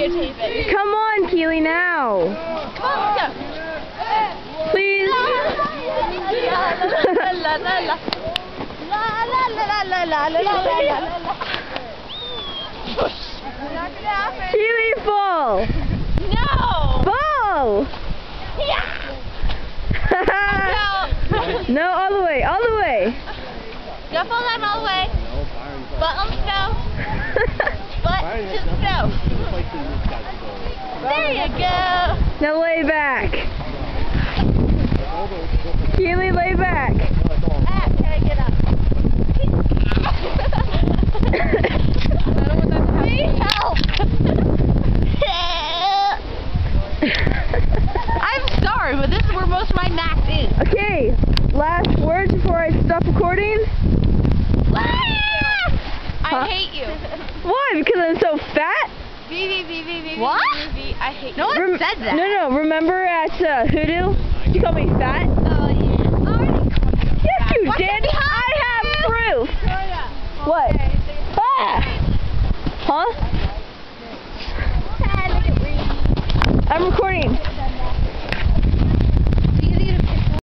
videotape it. Come on, Keely, now. Come on, let's go. Please. La la la la. La la la la la la la la la. Not gonna happen. Keely, fall. No. Fall. Yeah. No, all the way, all the way. Don't fall down all the way. Butt on the snow. Butt to the snow. There you go. Now lay back. Keely, lay back. Okay, get up. Please help. I'm sorry, but this is where most of my max is. Okay, last words before I stop recording. I hate you. Why? Because I'm so fat? What? I hate you. No one said that. No, remember at Hoodoo? You called me fat? Oh, yeah. Yes, you What's did. behind I have you? proof. What?